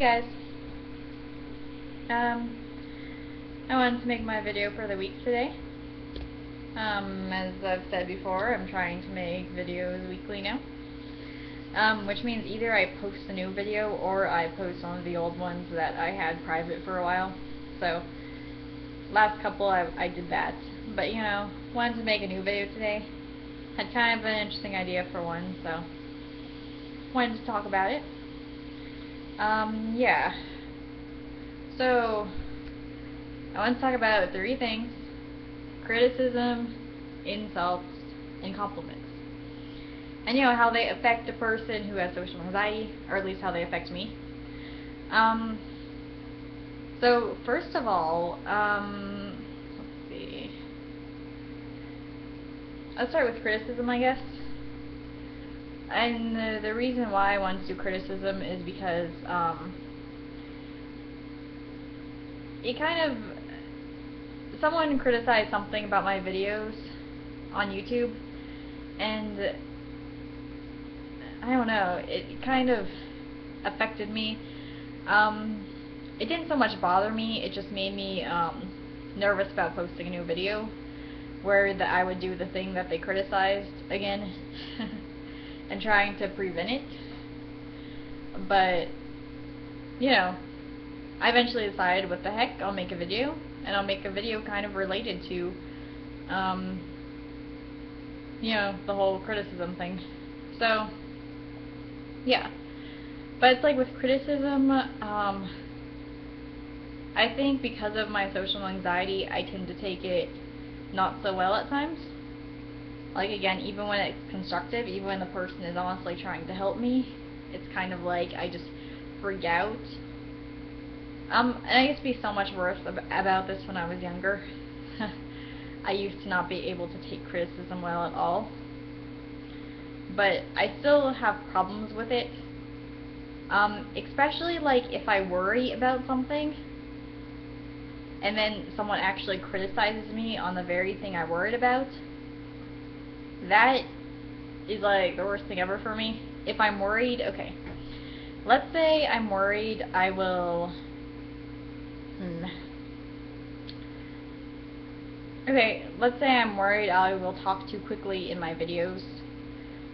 guys. I wanted to make my video for the week today. As I've said before, I'm trying to make videos weekly now. Which means either I post a new video or I post one of the old ones that I had private for a while. So, last couple I did that. But, you know, wanted to make a new video today. Had kind of an interesting idea for one, so wanted to talk about it. Yeah. So, I want to talk about 3 things: criticism, insults, and compliments. And you know, how they affect a person who has social anxiety, or at least how they affect me. So, first of all, let's see. I'll start with criticism, I guess. And the reason why I want to do criticism is because, it kind of, someone criticized something about my videos on YouTube, and I don't know, it kind of affected me. It didn't so much bother me, it just made me nervous about posting a new video, where I would do the thing that they criticized again, and trying to prevent it. But, you know, I eventually decided, what the heck, I'll make a video, and I'll make a video kind of related to, you know, the whole criticism thing. So, yeah. But it's like with criticism, I think because of my social anxiety, I tend to take it not so well at times. Like, again, even when it's constructive, even when the person is honestly trying to help me, it's kind of like I just freak out. And I used to be so much worse about this when I was younger. I used to not be able to take criticism well at all. But I still have problems with it. Especially like if I worry about something and then someone actually criticizes me on the very thing I worried about. That is like the worst thing ever for me. If I'm worried, okay, let's say I'm worried I will okay, let's say I'm worried I will talk too quickly in my videos,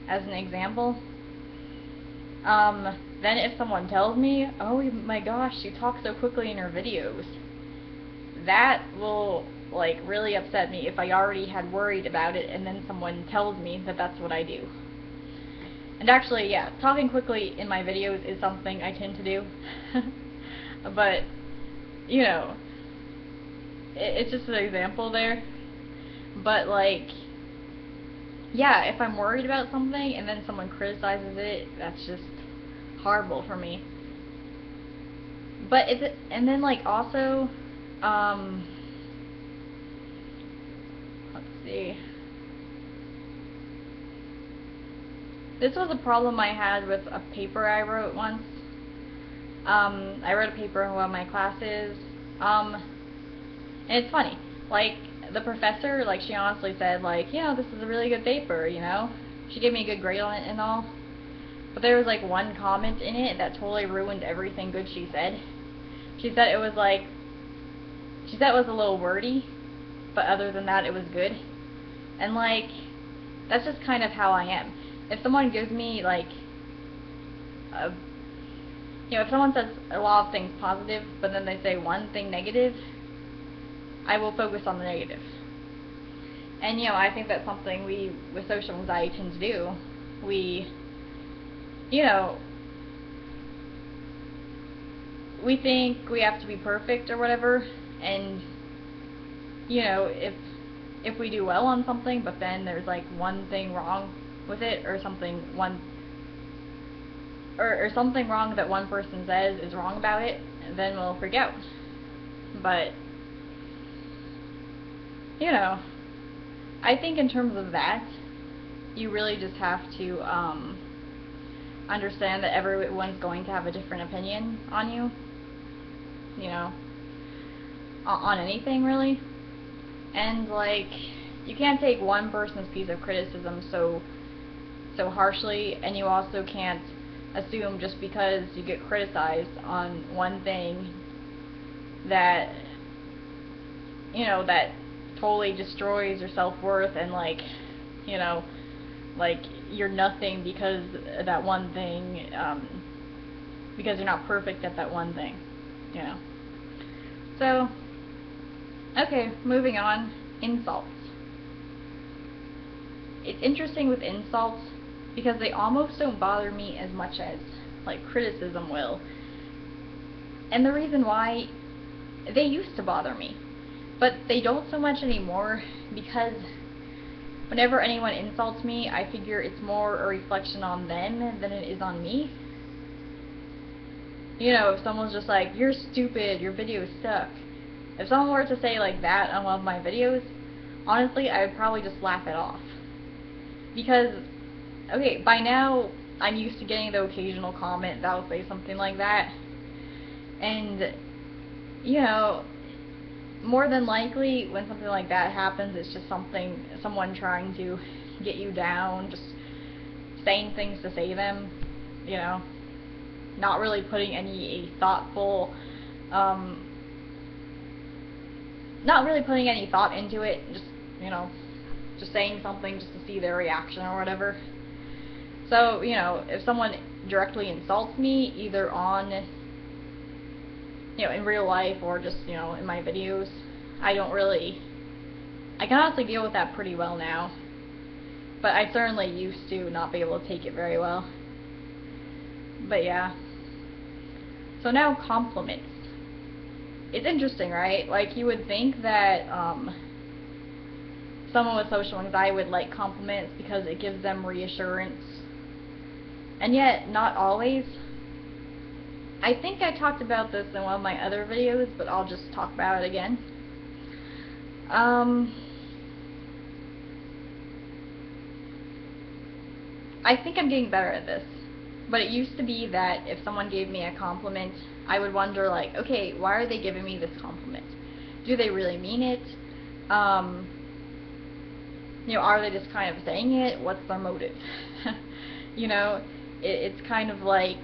as an example. Then if someone tells me, oh my gosh, you talk so quickly in your videos, that will like really upset me if I already had worried about it and then someone tells me that that's what I do. And actually, yeah, talking quickly in my videos is something I tend to do. But, you know, it's just an example there. But like, yeah, if I'm worried about something and then someone criticizes it, that's just horrible for me. But and then like also, let's see. This was a problem I had with a paper I wrote once. I wrote a paper in one of my classes, and it's funny, like, the professor, like, she honestly said, like, you know, this is a really good paper, you know? She gave me a good grade on it and all. But there was, like, one comment in it that totally ruined everything good she said. She said it was, like, she said it was a little wordy, but other than that, it was good. And, like, that's just kind of how I am. If someone gives me, like, you know, if someone says a lot of things positive, but then they say one thing negative, I will focus on the negative. And, you know, I think that's something we, with social anxiety, tend to do. We, you know, we think we have to be perfect or whatever, and, you know, if we do well on something, but then there's, like, one thing wrong with it, or something, or something wrong that one person says is wrong about it, then we'll freak out. But, you know, I think in terms of that, you really just have to understand that everyone's going to have a different opinion on you, you know, on anything really. And like, you can't take one person's piece of criticism so harshly, and you also can't assume just because you get criticized on one thing that, you know, that totally destroys your self-worth, and like, you know, like you're nothing because of that one thing, because you're not perfect at that one thing, you know. So, okay, moving on. Insults. It's interesting with insults because they almost don't bother me as much as like criticism will. And the reason why, they used to bother me, but they don't so much anymore, because whenever anyone insults me, I figure it's more a reflection on them than it is on me. You know, if someone's just like, you're stupid, your videos suck. If someone were to say like that on one of my videos, honestly, I would probably just laugh it off. Because, okay, by now, I'm used to getting the occasional comment that will say something like that. And, you know, more than likely, when something like that happens, it's just someone trying to get you down, just saying things to say them, you know, not really putting any thoughtful, not really putting any thought into it, just, you know, just saying something just to see their reaction or whatever. So, you know, if someone directly insults me, either on, you know, in real life or just, you know, in my videos, I can honestly deal with that pretty well now. But I certainly used to not be able to take it very well. But yeah. So now compliments. It's interesting, right? Like, you would think that someone with social anxiety would like compliments because it gives them reassurance. And yet, not always. I think I talked about this in one of my other videos, but I'll just talk about it again. I think I'm getting better at this. But it used to be that if someone gave me a compliment, I would wonder, like, okay, why are they giving me this compliment? Do they really mean it? You know, are they just kind of saying it? What's their motive? You know, it's kind of like,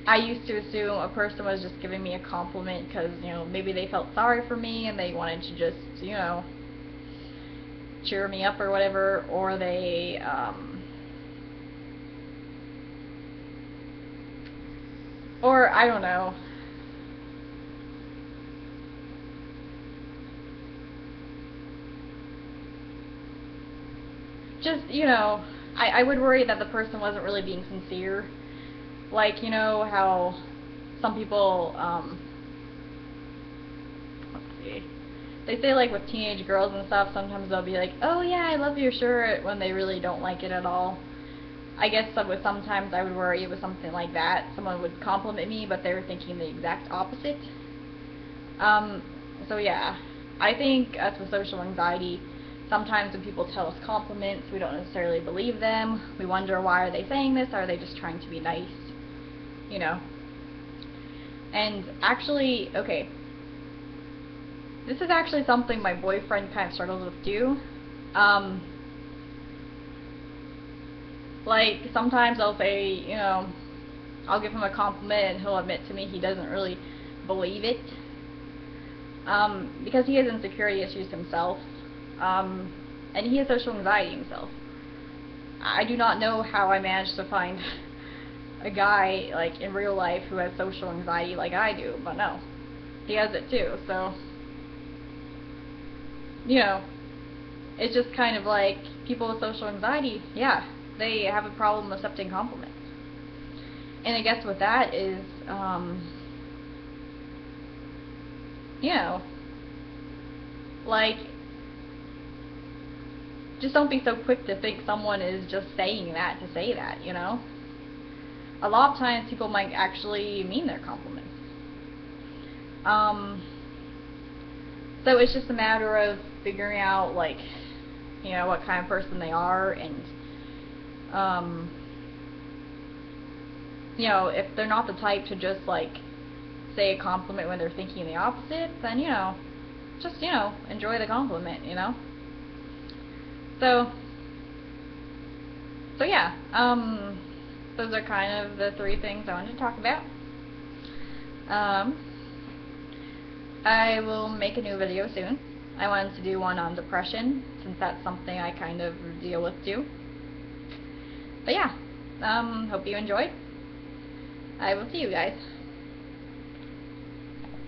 I used to assume a person was just giving me a compliment because, you know, maybe they felt sorry for me and they wanted to just, you know, cheer me up or whatever, or they, or I don't know. Just, you know, I would worry that the person wasn't really being sincere. Like, you know how some people, let's see, they say like with teenage girls and stuff, sometimes they'll be like, oh yeah, I love your shirt, when they really don't like it at all. I guess sometimes I would worry it was something like that. Someone would compliment me, but they were thinking the exact opposite. So yeah, I think us with social anxiety, sometimes when people tell us compliments, we don't necessarily believe them. We wonder, why are they saying this? Are they just trying to be nice? You know. And actually, okay, this is actually something my boyfriend kind of struggles with too. Like, sometimes I'll say, you know, I'll give him a compliment and he'll admit to me he doesn't really believe it. Because he has insecurity issues himself. And he has social anxiety himself. I do not know how I managed to find a guy, like, in real life who has social anxiety like I do, but no. He has it too, so, you know, it's just kind of like, people with social anxiety, yeah, they have a problem accepting compliments. And I guess with that is, you know, like, just don't be so quick to think someone is just saying that to say that, you know? A lot of times people might actually mean their compliments. So it's just a matter of figuring out, like, you know, what kind of person they are, and, you know, if they're not the type to just, like, say a compliment when they're thinking the opposite, then, you know, just, you know, enjoy the compliment, you know? So yeah, those are kind of the three things I wanted to talk about. I will make a new video soon. I wanted to do one on depression, since that's something I kind of deal with too. But yeah, hope you enjoyed. I will see you guys.